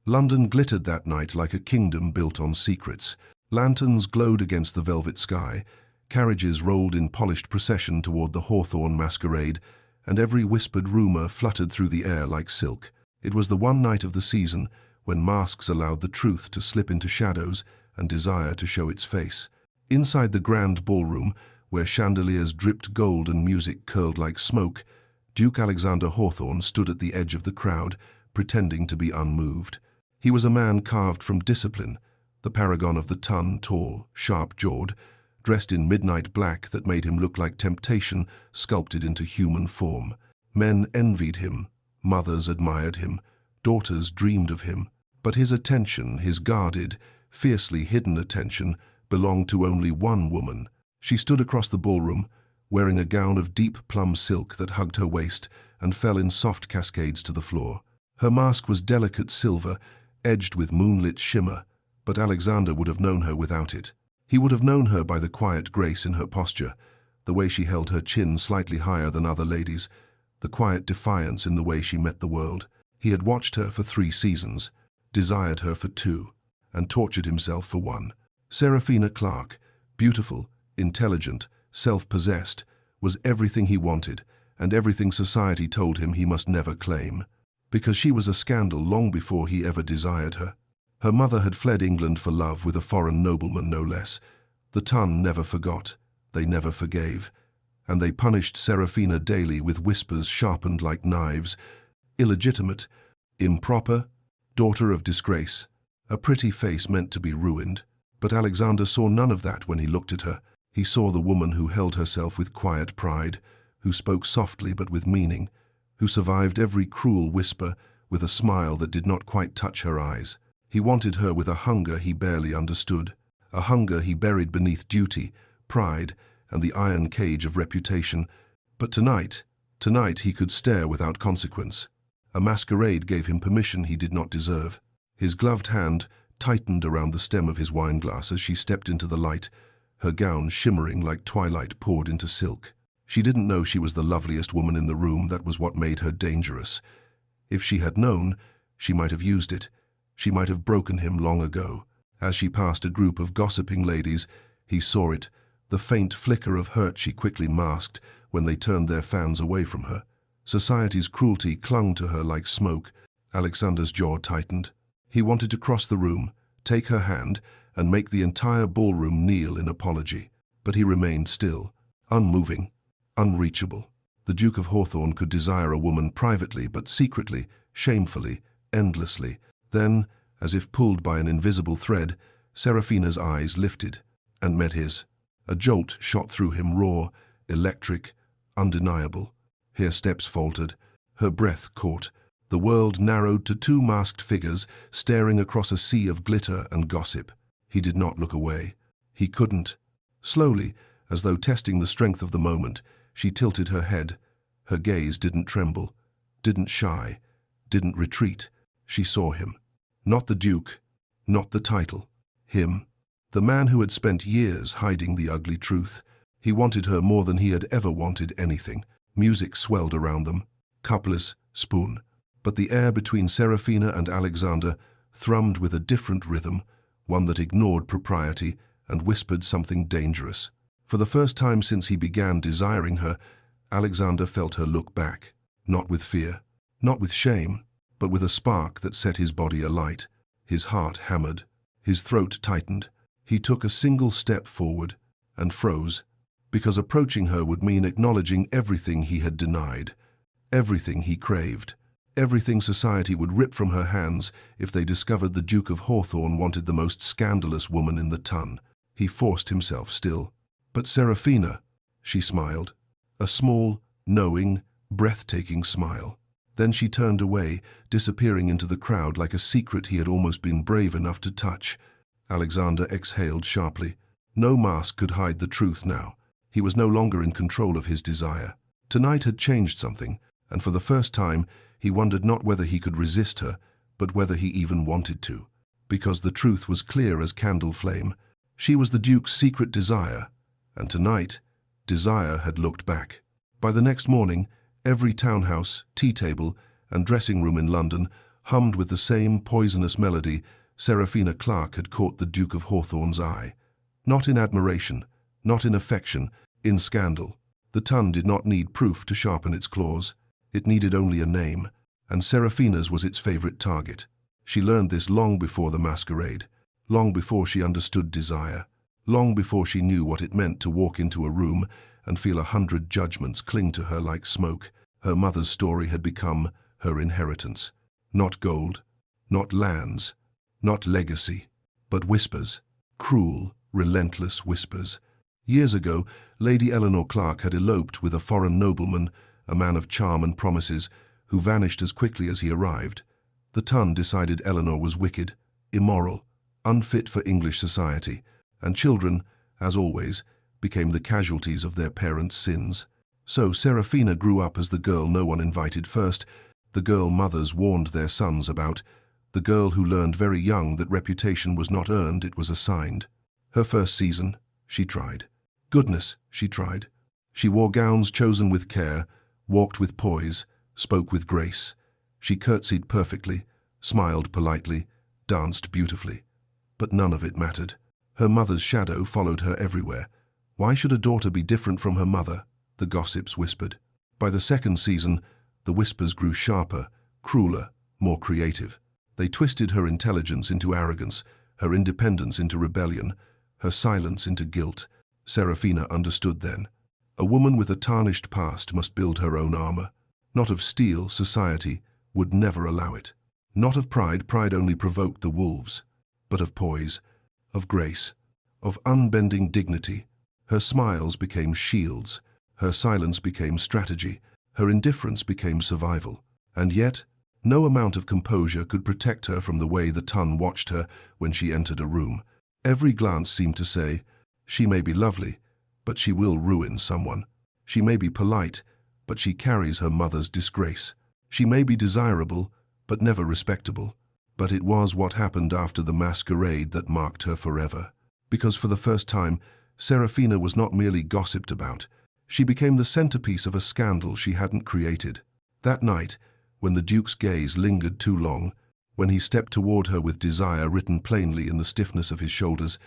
London glittered that night like a kingdom built on secrets. Lanterns glowed against the velvet sky, carriages rolled in polished procession toward the Hawthorne masquerade, and every whispered rumor fluttered through the air like silk. It was the one night of the season when masks allowed the truth to slip into shadows and desire to show its face. Inside the grand ballroom, where chandeliers dripped gold and music curled like smoke, Duke Alexander Hawthorne stood at the edge of the crowd, pretending to be unmoved. He was a man carved from discipline, the paragon of the ton, tall, sharp-jawed, dressed in midnight black that made him look like temptation sculpted into human form. Men envied him, mothers admired him, daughters dreamed of him. But his attention, his guarded, fiercely hidden attention, belonged to only one woman. She stood across the ballroom, wearing a gown of deep plum silk that hugged her waist and fell in soft cascades to the floor. Her mask was delicate silver, edged with moonlit shimmer, but Alexander would have known her without it. He would have known her by the quiet grace in her posture, the way she held her chin slightly higher than other ladies, the quiet defiance in the way she met the world. He had watched her for 3 seasons, desired her for 2, and tortured himself for 1. Serafina Clark, beautiful, intelligent, self-possessed, was everything he wanted and everything society told him he must never claim. Because she was a scandal long before he ever desired her. Her mother had fled England for love with a foreign nobleman, no less. The ton never forgot, they never forgave, and they punished Serafina daily with whispers sharpened like knives. Illegitimate, improper, daughter of disgrace, a pretty face meant to be ruined. But Alexander saw none of that when he looked at her. He saw the woman who held herself with quiet pride, who spoke softly but with meaning, who survived every cruel whisper with a smile that did not quite touch her eyes. He wanted her with a hunger he barely understood, a hunger he buried beneath duty, pride, and the iron cage of reputation. But tonight he could stare without consequence. A masquerade gave him permission he did not deserve. His gloved hand tightened around the stem of his wineglass as she stepped into the light, her gown shimmering like twilight poured into silk. She didn't know she was the loveliest woman in the room. That was what made her dangerous. If she had known, she might have used it. She might have broken him long ago. As she passed a group of gossiping ladies, he saw it, the faint flicker of hurt she quickly masked when they turned their fans away from her. Society's cruelty clung to her like smoke. Alexander's jaw tightened. He wanted to cross the room, take her hand, and make the entire ballroom kneel in apology. But he remained still, unmoving, unreachable. The Duke of Hawthorne could desire a woman privately but secretly, shamefully, endlessly. Then, as if pulled by an invisible thread, Serafina's eyes lifted and met his. A jolt shot through him, raw, electric, undeniable. Her steps faltered, her breath caught. The world narrowed to 2 masked figures staring across a sea of glitter and gossip. He did not look away. He couldn't. Slowly, as though testing the strength of the moment, she tilted her head. Her gaze didn't tremble, didn't shy, didn't retreat. She saw him. Not the Duke, not the title. Him. The man who had spent years hiding the ugly truth. He wanted her more than he had ever wanted anything. Music swelled around them. Coupleless, spoon. But the air between Serafina and Alexander thrummed with a different rhythm, one that ignored propriety and whispered something dangerous. For the first time since he began desiring her, Alexander felt her look back, not with fear, not with shame, but with a spark that set his body alight. His heart hammered, his throat tightened. He took a single step forward and froze, because approaching her would mean acknowledging everything he had denied, everything he craved, everything society would rip from her hands if they discovered the Duke of Hawthorne wanted the most scandalous woman in the ton. He forced himself still. But Serafina, she smiled, a small, knowing, breathtaking smile. Then she turned away, disappearing into the crowd like a secret he had almost been brave enough to touch. Alexander exhaled sharply. No mask could hide the truth now. He was no longer in control of his desire. Tonight had changed something, and for the first time, he wondered not whether he could resist her, but whether he even wanted to. Because the truth was clear as candle flame. She was the Duke's secret desire, and tonight, desire had looked back. By the next morning, every townhouse, tea table, and dressing room in London Hummed with the same poisonous melody, Serafina Clark had caught the Duke of Hawthorne's eye. Not in admiration, not in affection, in scandal. The Tun did not need proof to sharpen its claws. It needed only a name, and Serafina's was its favorite target. She learned this long before the masquerade, long before she understood desire, long before she knew what it meant to walk into a room and feel 100 judgments cling to her like smoke. Her mother's story had become her inheritance. Not gold, not lands, not legacy, but whispers, cruel, relentless whispers. Years ago, Lady Eleanor Clark had eloped with a foreign nobleman, a man of charm and promises, who vanished as quickly as he arrived. The Tun decided Eleanor was wicked, immoral, unfit for English society, and children, as always, became the casualties of their parents' sins. So Serafina grew up as the girl no one invited first, the girl mothers warned their sons about, the girl who learned very young that reputation was not earned, it was assigned. Her first season, she tried. Goodness, she tried. She wore gowns chosen with care, walked with poise, spoke with grace. She curtsied perfectly, smiled politely, danced beautifully. But none of it mattered. Her mother's shadow followed her everywhere. Why should a daughter be different from her mother? The gossips whispered. By the second season, the whispers grew sharper, crueler, more creative. They twisted her intelligence into arrogance, her independence into rebellion, her silence into guilt. Serafina understood then. A woman with a tarnished past must build her own armor. Not of steel, society would never allow it. Not of pride, pride only provoked the wolves, but of poise, of grace, of unbending dignity. Her smiles became shields, her silence became strategy, her indifference became survival. And yet, no amount of composure could protect her from the way the Tun watched her when she entered a room. Every glance seemed to say, she may be lovely, but she will ruin someone. She may be polite, but she carries her mother's disgrace. She may be desirable, but never respectable. But it was what happened after the masquerade that marked her forever. Because for the first time, Serafina was not merely gossiped about. She became the centerpiece of a scandal she hadn't created. That night, when the Duke's gaze lingered too long, when he stepped toward her with desire written plainly in the stiffness of his shoulders,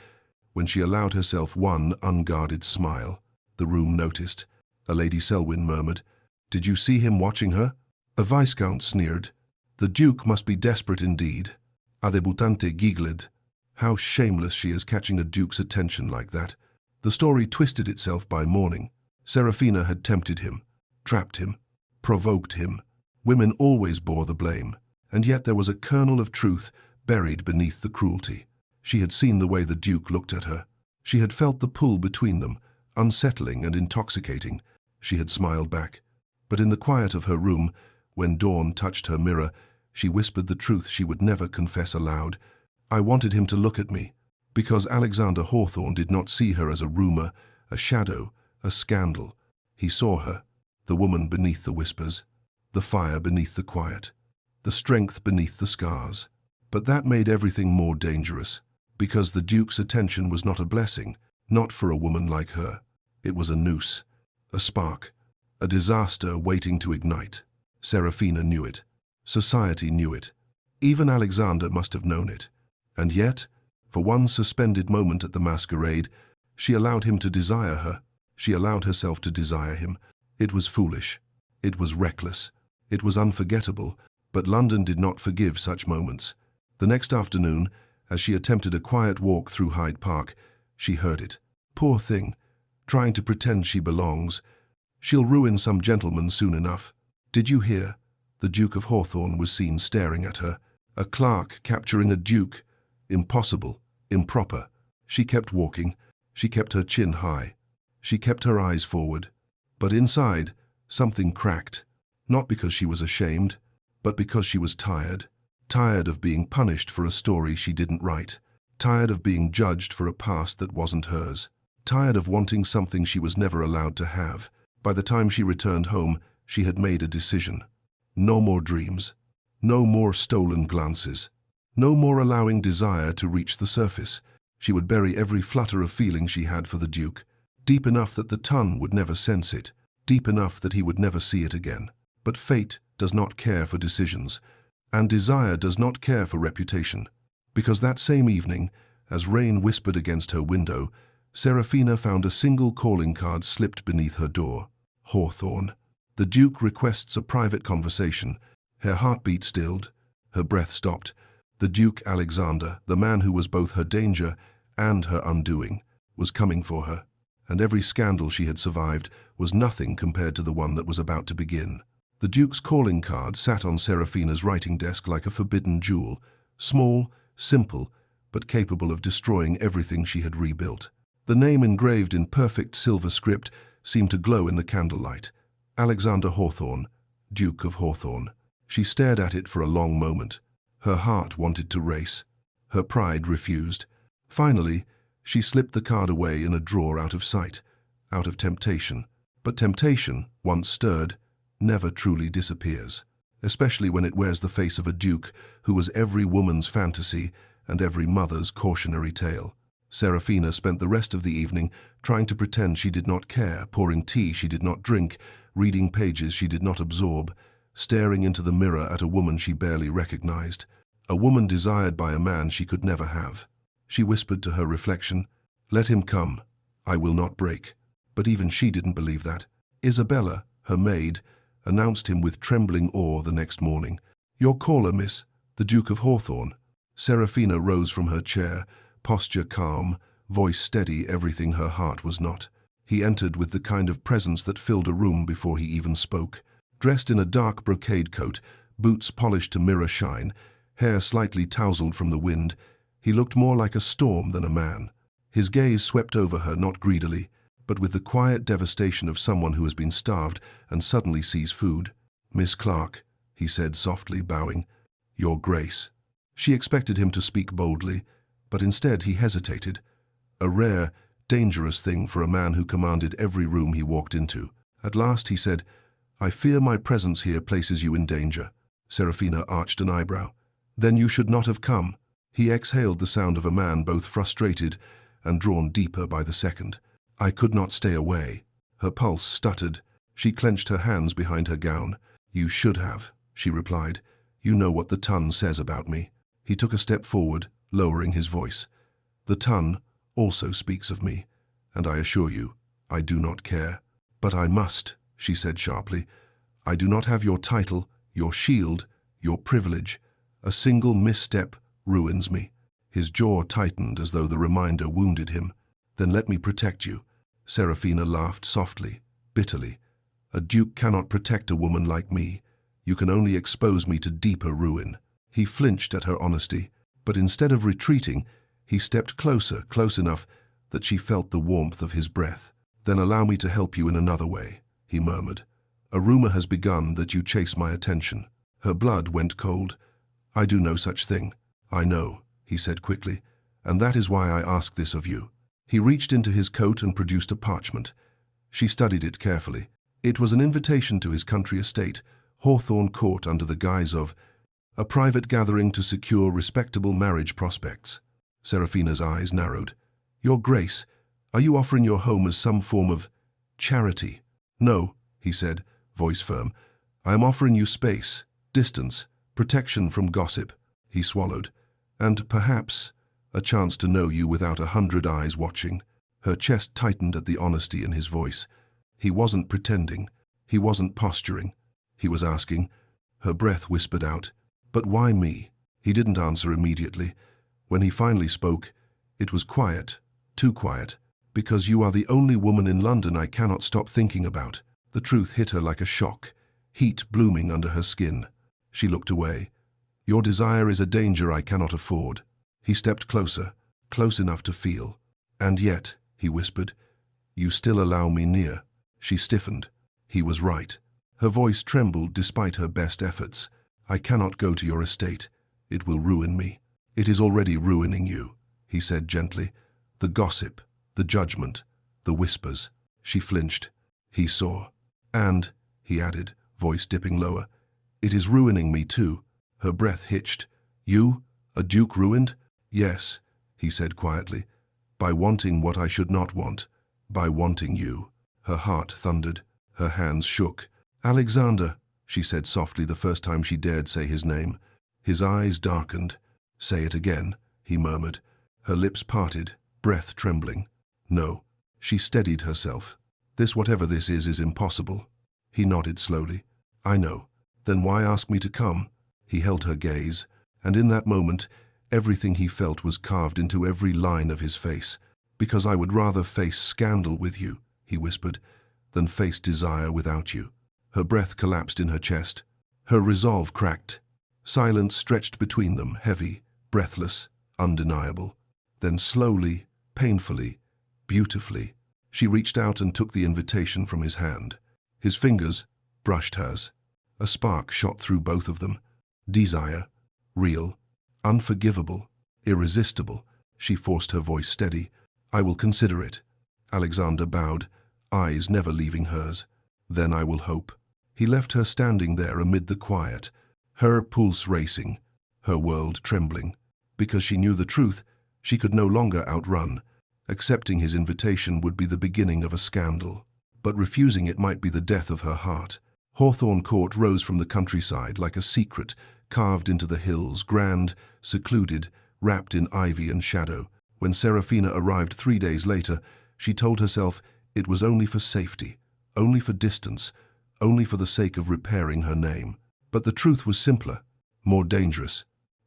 when she allowed herself one unguarded smile, the room noticed. A Lady Selwyn murmured, "Did you see him watching her?" A Viscount sneered, "The Duke must be desperate indeed." A debutante giggled, "How shameless she is catching a Duke's attention like that." The story twisted itself by morning. Serafina had tempted him, trapped him, provoked him. Women always bore the blame, and yet there was a kernel of truth buried beneath the cruelty. She had seen the way the Duke looked at her. She had felt the pull between them, unsettling and intoxicating. She had smiled back. But in the quiet of her room, when dawn touched her mirror, she whispered the truth she would never confess aloud. I wanted him to look at me, because Alexander Hawthorne did not see her as a rumor, a shadow, a scandal. He saw her, the woman beneath the whispers, the fire beneath the quiet, the strength beneath the scars. But that made everything more dangerous, because the Duke's attention was not a blessing, not for a woman like her. It was a noose, a spark, a disaster waiting to ignite. Serafina knew it. Society knew it. Even Alexander must have known it. And yet, for one suspended moment at the masquerade, she allowed him to desire her. She allowed herself to desire him. It was foolish. It was reckless. It was unforgettable, but London did not forgive such moments. The next afternoon, as she attempted a quiet walk through Hyde Park, she heard it. Poor thing, trying to pretend she belongs. She'll ruin some gentleman soon enough. Did you hear? The Duke of Hawthorne was seen staring at her. A clerk capturing a duke. Impossible, improper. She kept walking. She kept her chin high. She kept her eyes forward. But inside, something cracked. Not because she was ashamed, but because she was tired. Tired of being punished for a story she didn't write. Tired of being judged for a past that wasn't hers. Tired of wanting something she was never allowed to have. By the time she returned home, she had made a decision. No more dreams. No more stolen glances. No more allowing desire to reach the surface. She would bury every flutter of feeling she had for the Duke, deep enough that the Tun would never sense it, deep enough that he would never see it again. But fate does not care for decisions. And desire does not care for reputation. Because that same evening, as rain whispered against her window, Serafina found a single calling card slipped beneath her door. Hawthorne. The Duke requests a private conversation. Her heartbeat stilled, her breath stopped. The Duke Alexander, the man who was both her danger and her undoing, was coming for her, and every scandal she had survived was nothing compared to the one that was about to begin. The Duke's calling card sat on Serafina's writing desk like a forbidden jewel, small, simple, but capable of destroying everything she had rebuilt. The name engraved in perfect silver script seemed to glow in the candlelight. Alexander Hawthorne, Duke of Hawthorne. She stared at it for a long moment. Her heart wanted to race. Her pride refused. Finally, she slipped the card away in a drawer out of sight, out of temptation. But temptation, once stirred, never truly disappears, especially when it wears the face of a duke who was every woman's fantasy and every mother's cautionary tale. Serafina spent the rest of the evening trying to pretend she did not care, pouring tea she did not drink, reading pages she did not absorb, staring into the mirror at a woman she barely recognized, a woman desired by a man she could never have. She whispered to her reflection, "Let him come, I will not break." But even she didn't believe that. Isabella, her maid, announced him with trembling awe the next morning. "Your caller, miss, the Duke of Hawthorne." Serafina rose from her chair, posture calm, voice steady, everything her heart was not. He entered with the kind of presence that filled a room before he even spoke. Dressed in a dark brocade coat, boots polished to mirror shine, hair slightly tousled from the wind, he looked more like a storm than a man. His gaze swept over her not greedily, but with the quiet devastation of someone who has been starved and suddenly sees food. "Miss Clark," he said softly, bowing. "Your Grace." She expected him to speak boldly, but instead he hesitated, a rare, dangerous thing for a man who commanded every room he walked into. At last he said, "I fear my presence here places you in danger." Serafina arched an eyebrow. "Then you should not have come." He exhaled the sound of a man both frustrated and drawn deeper by the second. "I could not stay away." Her pulse stuttered. She clenched her hands behind her gown. "You should have," she replied. "You know what the Tun says about me." He took a step forward, lowering his voice. "The Tun also speaks of me, and I assure you, I do not care." "But I must," she said sharply. "I do not have your title, your shield, your privilege. A single misstep ruins me." His jaw tightened as though the reminder wounded him. "Then let me protect you." Serafina laughed softly, bitterly. "A duke cannot protect a woman like me. You can only expose me to deeper ruin." He flinched at her honesty, but instead of retreating, he stepped closer, close enough that she felt the warmth of his breath. "Then allow me to help you in another way," he murmured. "A rumor has begun that you chase my attention." Her blood went cold. "I do no such thing." "I know," he said quickly, "and that is why I ask this of you." He reached into his coat and produced a parchment. She studied it carefully. It was an invitation to his country estate, Hawthorne Court, under the guise of a private gathering to secure respectable marriage prospects. Serafina's eyes narrowed. "Your Grace, are you offering your home as some form of charity?" "No," he said, voice firm. "I am offering you space, distance, protection from gossip." He swallowed. "And perhaps a chance to know you without 100 eyes watching." Her chest tightened at the honesty in his voice. He wasn't pretending. He wasn't posturing. He was asking. Her breath whispered out, "But why me?" He didn't answer immediately. When he finally spoke, it was quiet, too quiet. "Because you are the only woman in London I cannot stop thinking about." The truth hit her like a shock, heat blooming under her skin. She looked away. "Your desire is a danger I cannot afford." He stepped closer, close enough to feel. "And yet," he whispered, "you still allow me near." She stiffened. He was right. Her voice trembled despite her best efforts. "I cannot go to your estate. It will ruin me." "It is already ruining you," he said gently. "The gossip, the judgment, the whispers." She flinched. He saw. "And," he added, voice dipping lower, "it is ruining me too." Her breath hitched. "You? A duke ruined?" "Yes," he said quietly, "by wanting what I should not want, by wanting you." Her heart thundered. Her hands shook. "Alexander," she said softly the first time she dared say his name. His eyes darkened. "Say it again," he murmured. Her lips parted, breath trembling. "No." She steadied herself. "This, whatever this is impossible." He nodded slowly. "I know." "Then why ask me to come?" He held her gaze, and in that moment, everything he felt was carved into every line of his face. "Because I would rather face scandal with you," he whispered, "than face desire without you." Her breath collapsed in her chest. Her resolve cracked. Silence stretched between them, heavy, breathless, undeniable. Then slowly, painfully, beautifully, she reached out and took the invitation from his hand. His fingers brushed hers. A spark shot through both of them. Desire, real, unforgivable, irresistible. She forced her voice steady. "I will consider it." Alexander bowed, eyes never leaving hers. "Then I will hope." He left her standing there amid the quiet, her pulse racing, her world trembling. Because she knew the truth, she could no longer outrun. Accepting his invitation would be the beginning of a scandal, but refusing it might be the death of her heart. Hawthorne Court rose from the countryside like a secret carved into the hills, grand, secluded, wrapped in ivy and shadow. When Serafina arrived 3 days later, she told herself it was only for safety, only for distance, only for the sake of repairing her name. But the truth was simpler, more dangerous,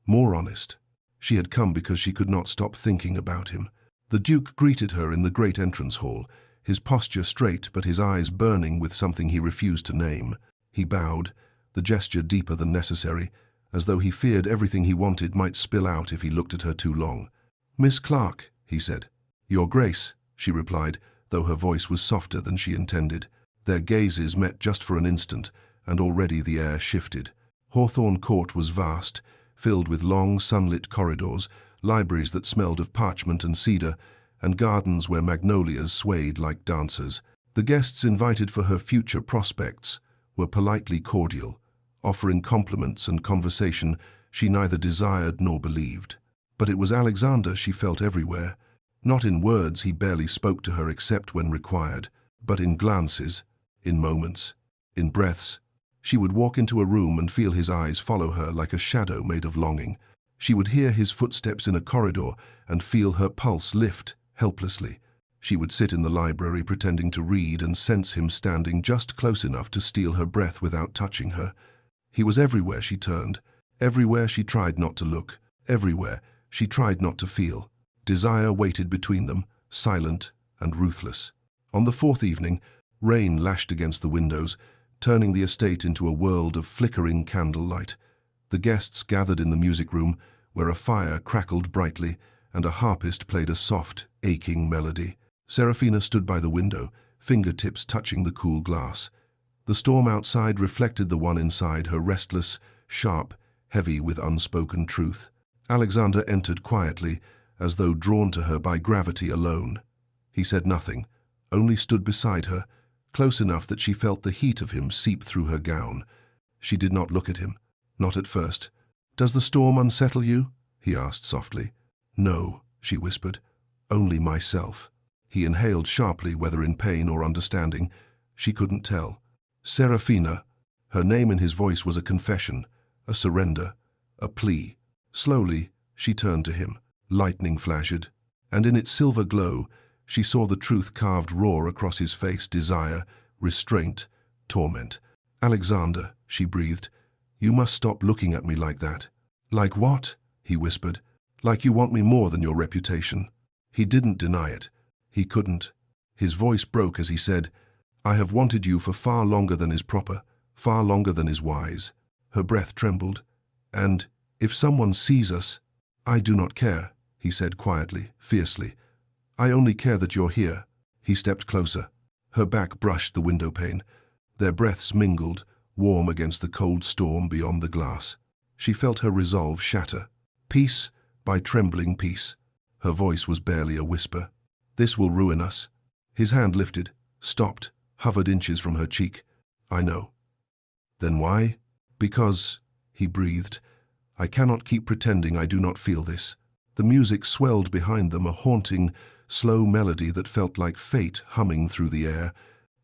more honest. She had come because she could not stop thinking about him. The Duke greeted her in the great entrance hall, his posture straight but his eyes burning with something he refused to name. He bowed, the gesture deeper than necessary, as though he feared everything he wanted might spill out if he looked at her too long. "Miss Clark," he said. "Your Grace," she replied, though her voice was softer than she intended. Their gazes met just for an instant, and already the air shifted. Hawthorne Court was vast, filled with long, sunlit corridors, libraries that smelled of parchment and cedar, and gardens where magnolias swayed like dancers. The guests invited for her future prospects were politely cordial, offering compliments and conversation she neither desired nor believed. But it was Alexander she felt everywhere. Not in words, he barely spoke to her except when required, but in glances, in moments, in breaths. She would walk into a room and feel his eyes follow her like a shadow made of longing. She would hear his footsteps in a corridor and feel her pulse lift helplessly. She would sit in the library pretending to read and sense him standing just close enough to steal her breath without touching her. He was everywhere she turned, everywhere she tried not to look, everywhere she tried not to feel. Desire waited between them, silent and ruthless. On the 4th evening, rain lashed against the windows, turning the estate into a world of flickering candlelight. The guests gathered in the music room, where a fire crackled brightly and a harpist played a soft, aching melody. Serafina stood by the window, fingertips touching the cool glass. The storm outside reflected the one inside her, restless, sharp, heavy with unspoken truth. Alexander entered quietly, as though drawn to her by gravity alone. He said nothing, only stood beside her, close enough that she felt the heat of him seep through her gown. She did not look at him, not at first. "Does the storm unsettle you?" he asked softly. "No," she whispered, "only myself." He inhaled sharply, whether in pain or understanding. She couldn't tell. "Serafina." Her name in his voice was a confession, a surrender, a plea. Slowly, she turned to him. Lightning flashed, and in its silver glow, she saw the truth carved raw across his face: desire, restraint, torment. "Alexander," she breathed, "you must stop looking at me like that." "Like what?" he whispered. "Like you want me more than your reputation." He didn't deny it. He couldn't. His voice broke as he said, "I have wanted you for far longer than is proper, far longer than is wise." Her breath trembled. "And if someone sees us—" "I do not care," he said quietly, fiercely. "I only care that you're here." He stepped closer. Her back brushed the window pane. Their breaths mingled, warm against the cold storm beyond the glass. She felt her resolve shatter, piece by trembling piece. Her voice was barely a whisper. "This will ruin us." His hand lifted, stopped, hovered inches from her cheek. "I know." "Then why?" "Because," he breathed, "I cannot keep pretending I do not feel this." The music swelled behind them, a haunting, slow melody that felt like fate humming through the air.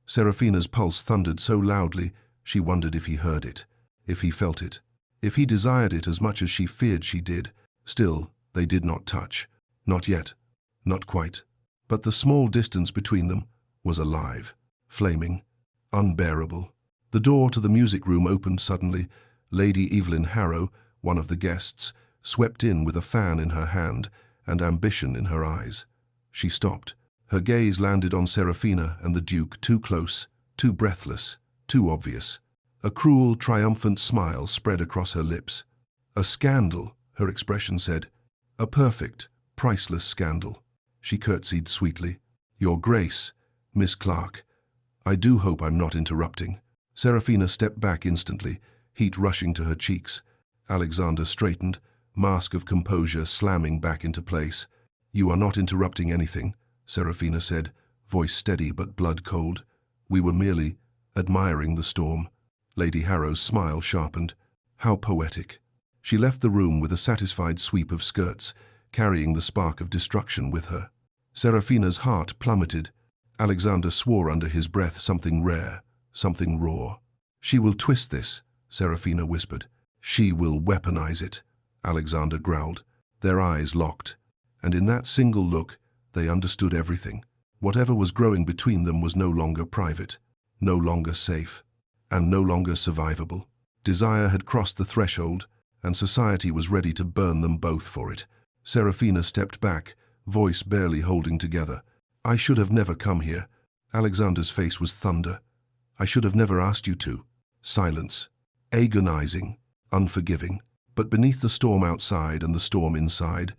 Serafina's pulse thundered so loudly, she wondered if he heard it, if he felt it. If he desired it as much as she feared she did, still, they did not touch. Not yet. Not quite. But the small distance between them was alive, flaming, unbearable. The door to the music room opened suddenly. Lady Evelyn Harrow, one of the guests, swept in with a fan in her hand and ambition in her eyes. She stopped. Her gaze landed on Serafina and the Duke, too close, too breathless, too obvious. A cruel, triumphant smile spread across her lips. "A scandal," her expression said. "A perfect, priceless scandal." She curtsied sweetly. "Your Grace, Miss Clark, I do hope I'm not interrupting." Serafina stepped back instantly, heat rushing to her cheeks. Alexander straightened, mask of composure slamming back into place. "You are not interrupting anything," Serafina said, voice steady but blood cold. "We were merely admiring the storm." Lady Harrow's smile sharpened. How poetic. She left the room with a satisfied sweep of skirts, carrying the spark of destruction with her. Serafina's heart plummeted. Alexander swore under his breath something rare, something raw. "She will twist this," Serafina whispered. "She will weaponize it," Alexander growled. Their eyes locked, and in that single look, they understood everything. Whatever was growing between them was no longer private, no longer safe, and no longer survivable. Desire had crossed the threshold, and society was ready to burn them both for it. Serafina stepped back, voice barely holding together. "I should have never come here." Alexander's face was thunder. "I should have never asked you to." Silence. Agonizing, unforgiving. But beneath the storm outside and the storm inside,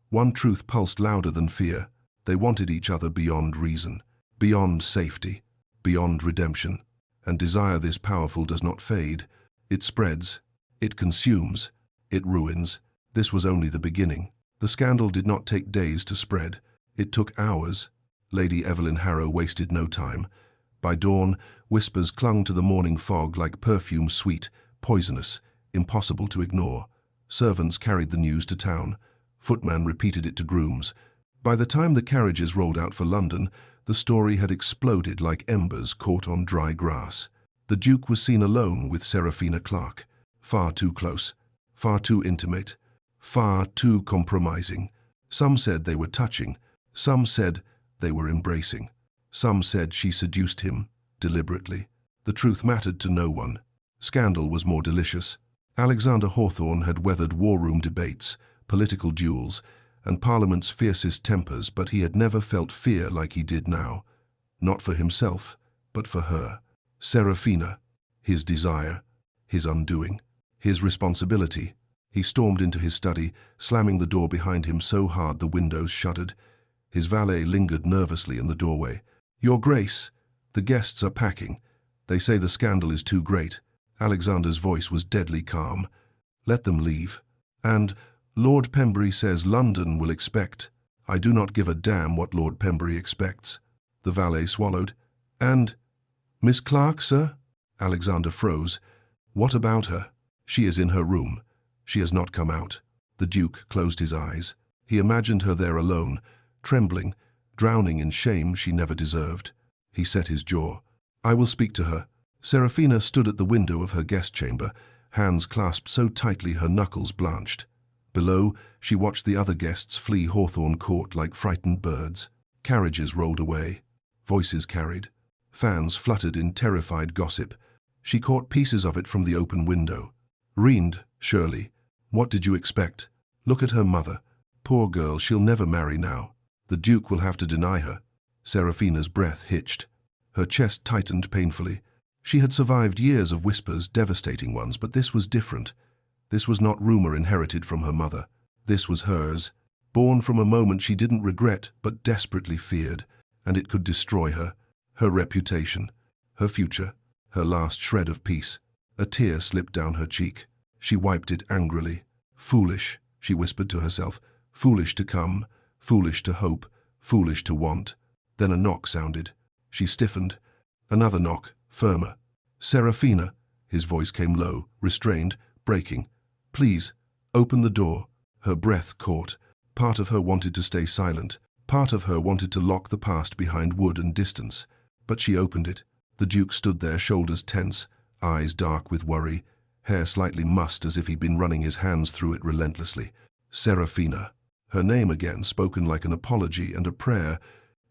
one truth pulsed louder than fear. They wanted each other beyond reason, beyond safety, beyond redemption. And desire this powerful does not fade. It spreads, it consumes, it ruins. This was only the beginning. The scandal did not take days to spread. It took hours. Lady Evelyn Harrow wasted no time. By dawn, whispers clung to the morning fog like perfume sweet, poisonous, impossible to ignore. Servants carried the news to town. Footmen repeated it to grooms. By the time the carriages rolled out for London, the story had exploded like embers caught on dry grass. The Duke was seen alone with Serafina Clark. Far too close, far too intimate, far too compromising. Some said they were touching. Some said they were embracing. Some said she seduced him, deliberately. The truth mattered to no one. Scandal was more delicious. Alexander Hawthorne had weathered war-room debates, political duels, and Parliament's fiercest tempers, but he had never felt fear like he did now. Not for himself, but for her. Serafina, his desire, his undoing, his responsibility. He stormed into his study, slamming the door behind him so hard the windows shuddered. His valet lingered nervously in the doorway. "Your Grace, the guests are packing. They say the scandal is too great." Alexander's voice was deadly calm. "Let them leave. And Lord Pembury says London will expect." "I do not give a damn what Lord Pembury expects." The valet swallowed. "And Miss Clark, sir?" Alexander froze. "What about her?" "She is in her room. She has not come out." The Duke closed his eyes. He imagined her there alone, trembling, drowning in shame she never deserved. He set his jaw. "I will speak to her." Serafina stood at the window of her guest chamber, hands clasped so tightly her knuckles blanched. Below, she watched the other guests flee Hawthorne Court like frightened birds. Carriages rolled away. Voices carried. Fans fluttered in terrified gossip. She caught pieces of it from the open window. "Reigned, surely. What did you expect? Look at her mother. Poor girl, she'll never marry now. The Duke will have to deny her." Serafina's breath hitched. Her chest tightened painfully. She had survived years of whispers, devastating ones, but this was different. This was not rumor inherited from her mother. This was hers, born from a moment she didn't regret but desperately feared, and it could destroy her reputation, her future, her last shred of peace. A tear slipped down her cheek. She wiped it angrily. "Foolish," she whispered to herself. "Foolish to come, foolish to hope, foolish to want." Then a knock sounded. She stiffened. Another knock, firmer. "Serafina," his voice came low, restrained, breaking. "Please, open the door." Her breath caught. Part of her wanted to stay silent. Part of her wanted to lock the past behind wood and distance. But she opened it. The Duke stood there, shoulders tense, eyes dark with worry, hair slightly mussed as if he'd been running his hands through it relentlessly. Serafina. Her name again, spoken like an apology and a prayer.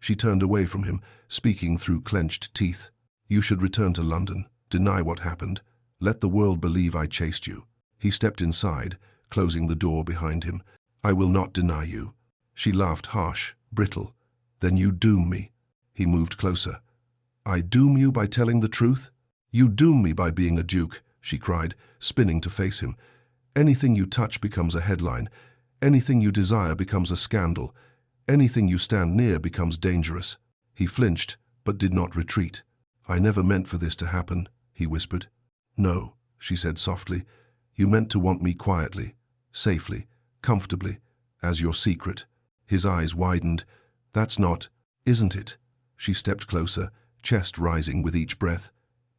She turned away from him, speaking through clenched teeth. You should return to London, deny what happened. Let the world believe I chased you. He stepped inside, closing the door behind him. I will not deny you. She laughed harsh, brittle. Then you doom me. He moved closer. I doom you by telling the truth? You doom me by being a duke, she cried, spinning to face him. Anything you touch becomes a headline. Anything you desire becomes a scandal. Anything you stand near becomes dangerous. He flinched, but did not retreat. I never meant for this to happen, he whispered. No, she said softly. You meant to want me quietly, safely, comfortably, as your secret. His eyes widened. That's not, isn't it? She stepped closer, chest rising with each breath.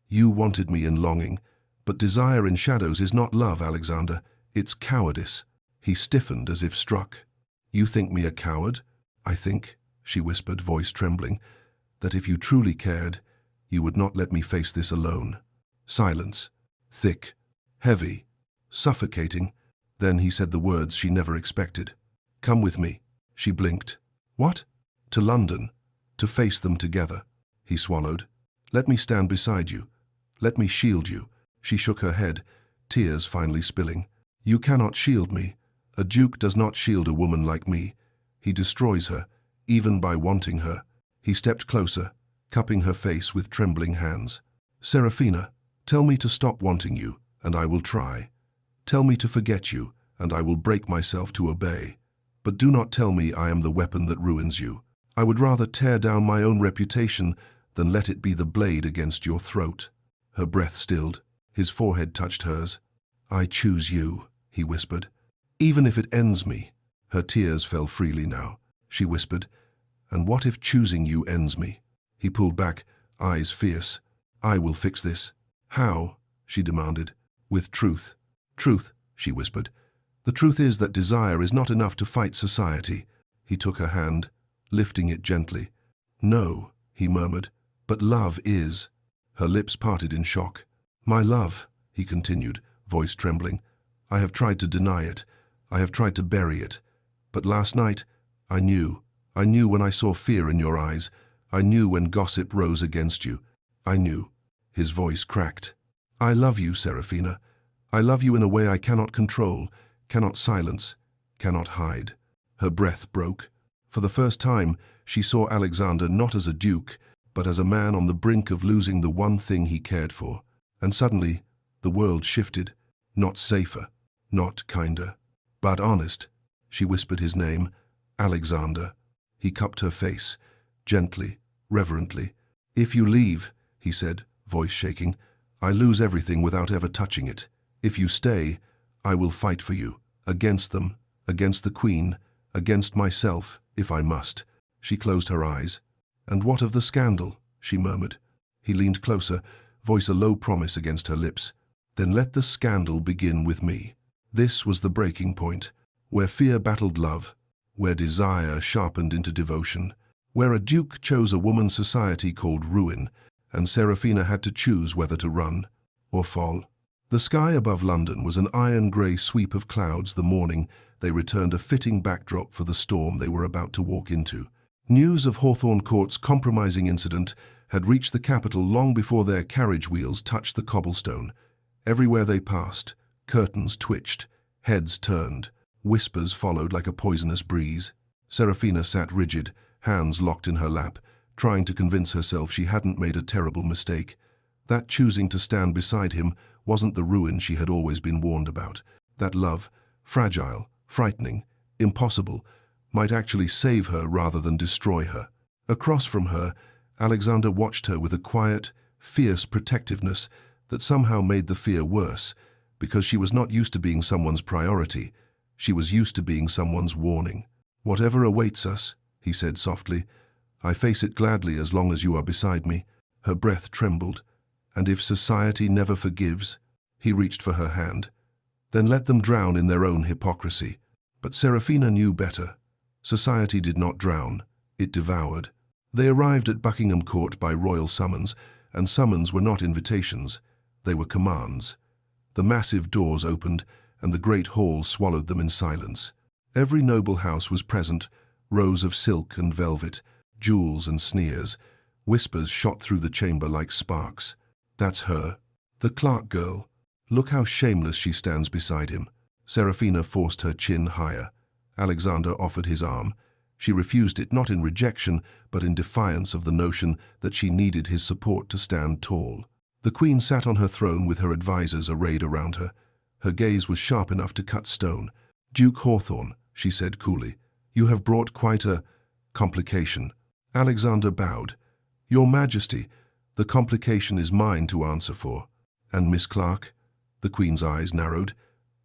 You wanted me in longing, but desire in shadows is not love, Alexander. It's cowardice. He stiffened as if struck. You think me a coward? I think, she whispered, voice trembling, that if you truly cared, you would not let me face this alone. Silence. Thick. Heavy. Suffocating. Then he said the words she never expected. Come with me. She blinked. What? To London. To face them together. He swallowed. Let me stand beside you. Let me shield you. She shook her head, tears finally spilling. You cannot shield me. A duke does not shield a woman like me. He destroys her, even by wanting her. He stepped closer, cupping her face with trembling hands. Serafina, tell me to stop wanting you, and I will try. Tell me to forget you, and I will break myself to obey. But do not tell me I am the weapon that ruins you. I would rather tear down my own reputation than let it be the blade against your throat. Her breath stilled. His forehead touched hers. I choose you, he whispered. Even if it ends me. Her tears fell freely now. She whispered, and what if choosing you ends me? He pulled back, eyes fierce. I will fix this. How? She demanded. With truth. Truth, she whispered. The truth is that desire is not enough to fight society. He took her hand, lifting it gently. No, he murmured, but love is. Her lips parted in shock. My love, he continued, voice trembling. I have tried to deny it. I have tried to bury it. But last night, I knew. I knew when I saw fear in your eyes. I knew when gossip rose against you. I knew. His voice cracked. I love you, Serafina. I love you in a way I cannot control, cannot silence, cannot hide. Her breath broke. For the first time, she saw Alexander not as a duke, but as a man on the brink of losing the one thing he cared for. And suddenly, the world shifted. Not safer, not kinder, but honest. She whispered his name, Alexander. He cupped her face, gently, reverently. If you leave, he said, voice shaking, I lose everything without ever touching it. If you stay, I will fight for you, against them, against the Queen, against myself, if I must. She closed her eyes. And what of the scandal? She murmured. He leaned closer, voice a low promise against her lips. Then let the scandal begin with me. This was the breaking point, where fear battled love, where desire sharpened into devotion, where a duke chose a woman's society called ruin, and Serafina had to choose whether to run or fall. The sky above London was an iron-grey sweep of clouds the morning they returned, a fitting backdrop for the storm they were about to walk into. News of Hawthorne Court's compromising incident had reached the capital long before their carriage wheels touched the cobblestone. Everywhere they passed, curtains twitched, heads turned, whispers followed like a poisonous breeze. Serafina sat rigid, hands locked in her lap, trying to convince herself she hadn't made a terrible mistake. That choosing to stand beside him wasn't the ruin she had always been warned about. That love, fragile, frightening, impossible, might actually save her rather than destroy her. Across from her, Alexander watched her with a quiet, fierce protectiveness that somehow made the fear worse, because she was not used to being someone's priority. She was used to being someone's warning. Whatever awaits us, he said softly, I face it gladly as long as you are beside me. Her breath trembled. And if society never forgives, he reached for her hand. Then let them drown in their own hypocrisy. But Serafina knew better. Society did not drown, it devoured. They arrived at Buckingham Court by royal summons, and summons were not invitations, they were commands. The massive doors opened, and the great hall swallowed them in silence. Every noble house was present, rows of silk and velvet, jewels and sneers. Whispers shot through the chamber like sparks. That's her. The Clark girl. Look how shameless she stands beside him. Serafina forced her chin higher. Alexander offered his arm. She refused it not in rejection, but in defiance of the notion that she needed his support to stand tall. The queen sat on her throne with her advisors arrayed around her. Her gaze was sharp enough to cut stone. "Duke Hawthorne," she said coolly, "you have brought quite a complication." Alexander bowed. "Your Majesty, the complication is mine to answer for." "And Miss Clark?" The queen's eyes narrowed.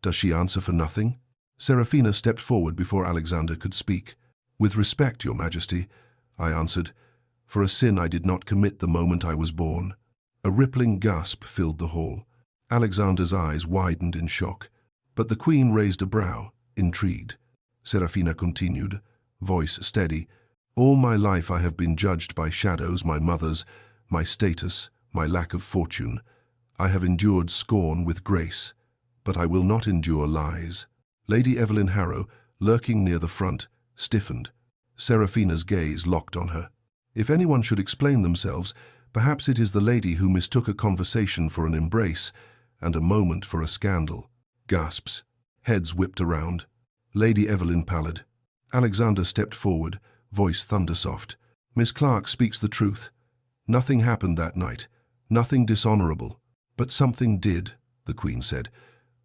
"Does she answer for nothing?" Serafina stepped forward before Alexander could speak. "With respect, Your Majesty," I answered, "for a sin I did not commit the moment I was born." A rippling gasp filled the hall. Alexander's eyes widened in shock, but the queen raised a brow, intrigued. Serafina continued, voice steady, "All my life I have been judged by shadows, my mother's, my status, my lack of fortune. I have endured scorn with grace, but I will not endure lies." Lady Evelyn Harrow, lurking near the front, stiffened. Serafina's gaze locked on her. If anyone should explain themselves, perhaps it is the lady who mistook a conversation for an embrace and a moment for a scandal. Gasps. Heads whipped around. Lady Evelyn pallid. Alexander stepped forward, voice thundersoft. "Miss Clark speaks the truth. Nothing happened that night. Nothing dishonorable. But something did," the queen said.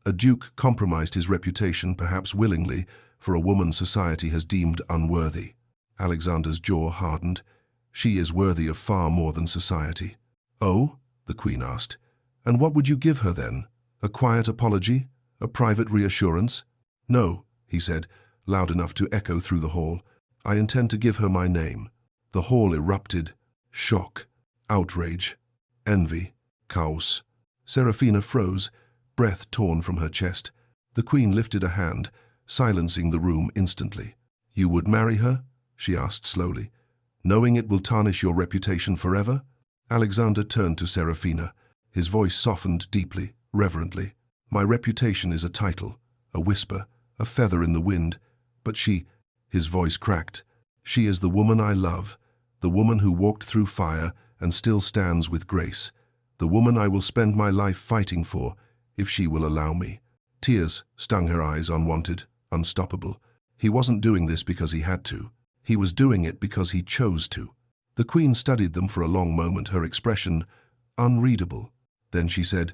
"A duke compromised his reputation, perhaps willingly, for a woman society has deemed unworthy." Alexander's jaw hardened. "She is worthy of far more than society." "Oh?" the queen asked. "And what would you give her then? A quiet apology? A private reassurance?" "No," he said, loud enough to echo through the hall. "I intend to give her my name." The hall erupted. Shock, outrage, envy, chaos. Serafina froze, breath torn from her chest. The queen lifted a hand, silencing the room instantly. "You would marry her?" she asked slowly. "Knowing it will tarnish your reputation forever?" Alexander turned to Serafina. His voice softened deeply, reverently. "My reputation is a title, a whisper, a feather in the wind. But she," his voice cracked, "she is the woman I love, the woman who walked through fire and still stands with grace, the woman I will spend my life fighting for, if she will allow me." Tears stung her eyes, unwanted, unstoppable. He wasn't doing this because he had to. He was doing it because he chose to. The queen studied them for a long moment, her expression unreadable. Then she said,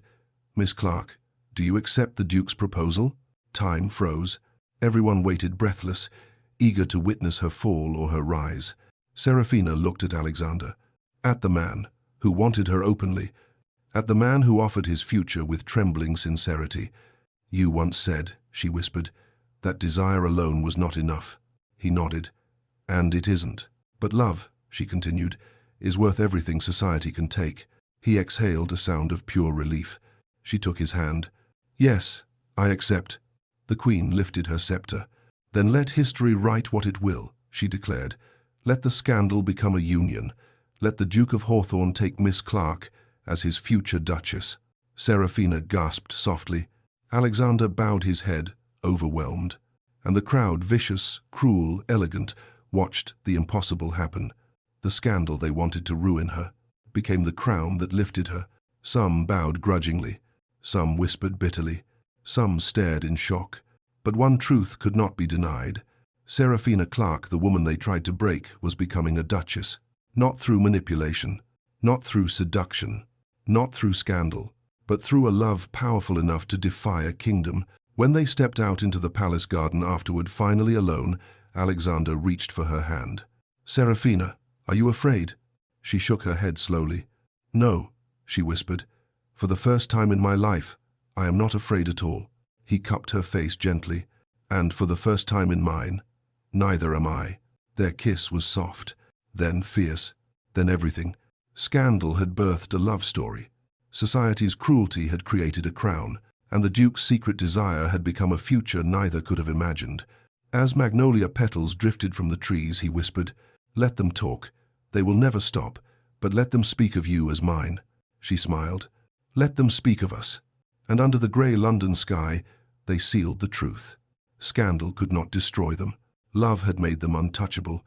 "Miss Clark, do you accept the Duke's proposal?" Time froze. Everyone waited breathless, eager to witness her fall or her rise. Serafina looked at Alexander, at the man who wanted her openly, at the man who offered his future with trembling sincerity. "You once said," she whispered, "that desire alone was not enough." He nodded. "And it isn't. But love," she continued, "is worth everything society can take." He exhaled a sound of pure relief. She took his hand. "Yes, I accept." The queen lifted her scepter. "Then let history write what it will," she declared. "Let the scandal become a union. Let the Duke of Hawthorne take Miss Clark as his future duchess." Serafina gasped softly. Alexander bowed his head, overwhelmed. And the crowd, vicious, cruel, elegant, watched the impossible happen. The scandal they wanted to ruin her became the crown that lifted her. Some bowed grudgingly. Some whispered bitterly. Some stared in shock. But one truth could not be denied. Serafina Clark, the woman they tried to break, was becoming a duchess. Not through manipulation, not through seduction, not through scandal, but through a love powerful enough to defy a kingdom. When they stepped out into the palace garden afterward, finally alone, Alexander reached for her hand. "Serafina, are you afraid?" She shook her head slowly. "No," she whispered. "For the first time in my life, I am not afraid at all." He cupped her face gently. "And for the first time in mine, neither am I." Their kiss was soft, then fierce, then everything. Scandal had birthed a love story. Society's cruelty had created a crown, and the Duke's secret desire had become a future neither could have imagined. As magnolia petals drifted from the trees, he whispered, "Let them talk. They will never stop, but let them speak of you as mine." She smiled. "Let them speak of us." And under the grey London sky, they sealed the truth. Scandal could not destroy them. Love had made them untouchable.